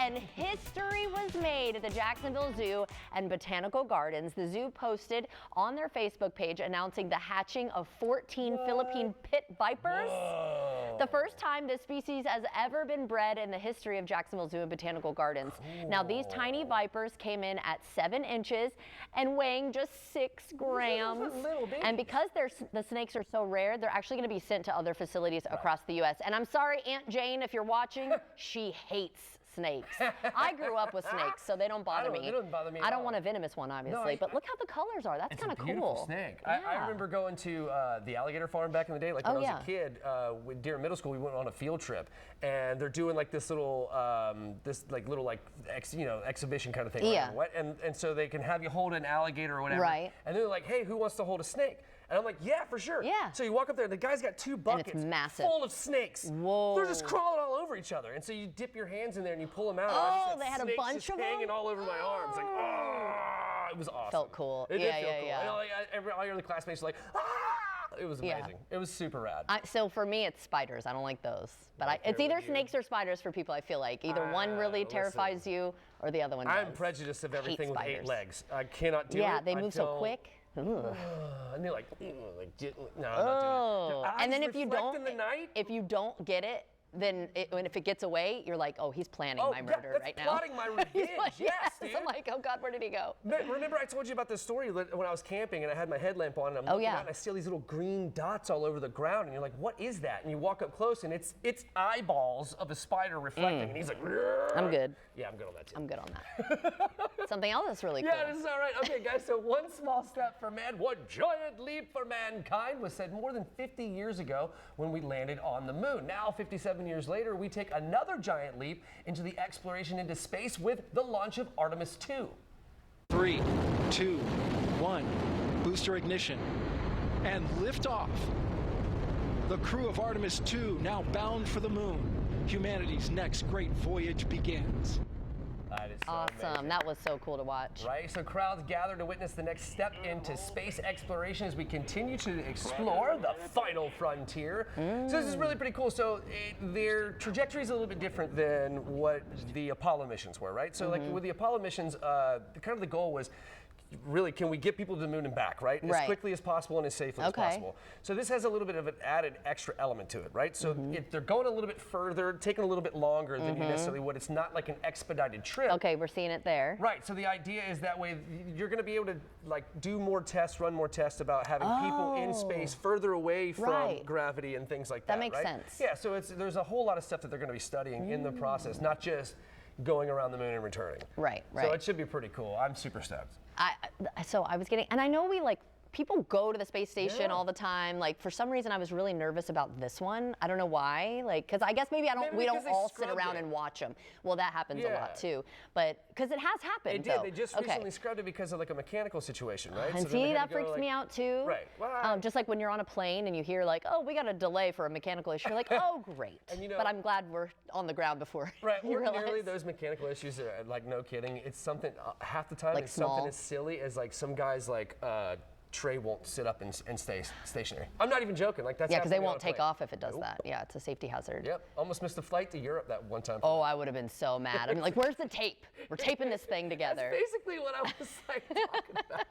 and history was made at the Jacksonville Zoo and Botanical Gardens. The zoo posted on their Facebook page announcing the hatching of 14 Philippine pit vipers. Whoa. The first time this species has ever been bred in the history of Jacksonville Zoo and Botanical Gardens. Cool. Now, these tiny vipers came in at 7 inches and weighing just 6 grams. And because the snakes are so rare, they're actually going to be sent to other facilities across the U.S. And I'm sorry, Aunt Jane, if you're watching, she hates snakes. I grew up with snakes, so they don't bother me. They don't bother me I don't want a venomous one, obviously, but look how the colors are. That's kind of cool. It's a beautiful snake. Yeah. I remember going to the alligator farm back in the day, like when I was a kid. During middle school, we went on a field trip, and they're doing like this little, exhibition kind of thing. Yeah. And so they can have you hold an alligator or whatever. Right. And they're like, hey, who wants to hold a snake? And I'm like, yeah, for sure. Yeah. So you walk up there, and the guy's got 2 buckets and it's massive. full of snakes. Whoa. They're just crawling all over each other. And so you dip your hands in there and you pull them out. Oh, and they had a bunch of them? hanging all over my arms. Like, oh, it was awesome. Felt cool. It did feel cool. Yeah. And all your other classmates were like, ah! It was amazing. Yeah. It was super rad. So for me, it's spiders. I don't like those. But it's either snakes or spiders for people, I feel like. Either one really terrifies you or the other one does. I'm prejudiced of everything with 8 legs. I cannot do it. Yeah, they move so quick. And they're like, no, I'm not doing it. And then if you don't get it, then if it gets away, you're like, oh, he's planning my murder right now. Plotting my revenge. Yes, dude. I'm like, oh God, where did he go? Remember I told you about this story when I was camping and I had my headlamp on and I'm looking out and I see all these little green dots all over the ground and you're like, what is that? And you walk up close and it's eyeballs of a spider reflecting and he's like, I'm good. Yeah, I'm good on that too. I'm good on that. Something else that's really cool. Yeah, this is all right. Okay, guys, so one small step for man, one giant leap for mankind was said more than 50 years ago when we landed on the moon. Now, 57 years later, we take another giant leap into the exploration into space with the launch of Artemis 2. 3, 2, 1, booster ignition, and liftoff. The crew of Artemis 2 now bound for the moon. Humanity's next great voyage begins. That is so awesome. amazing. That was so cool to watch. Right, so crowds gather to witness the next step into space exploration as we continue to explore the final frontier. So this is really pretty cool. So their trajectory is a little bit different than what the Apollo missions were, right? So like with the Apollo missions, kind of the goal was, really, can we get people to the moon and back, right? As quickly as possible and as safely as possible. So this has a little bit of an added extra element to it, right? So if they're going a little bit further, taking a little bit longer than you necessarily would, it's not like an expedited trip. Okay, we're seeing it there. Right, so the idea is that way you're going to be able to like do more tests, run more tests about having people in space further away from gravity and things like that. That makes sense. Yeah, so there's a whole lot of stuff that they're going to be studying in the process, not just going around the moon and returning. Right. So it should be pretty cool. I'm super stoked. So I was getting, and I know people go to the space station all the time. Like for some reason, I was really nervous about this one. I don't know why. Like, because I guess maybe we don't all sit around and watch them. Well, that happens a lot too. But because it has happened. It did. They just recently scrubbed it because of like a mechanical situation, right? And see, that freaks me out too. Right. Well, just like when you're on a plane and you hear like, oh, we got a delay for a mechanical issue. You're like, oh, great. And but I'm glad we're on the ground before. Right. You Ordinarily, those mechanical issues are like, no kidding. It's something half the time. Like it's something as silly as like some guys like. Tray won't sit up and stay stationary. I'm not even joking. Like that's because they won't take off if it does that. Yeah, it's a safety hazard. Yep. Almost missed a flight to Europe that one time. Oh, I would have been so mad. I'm like, where's the tape? We're taping this thing together. That's basically what I was like talking about.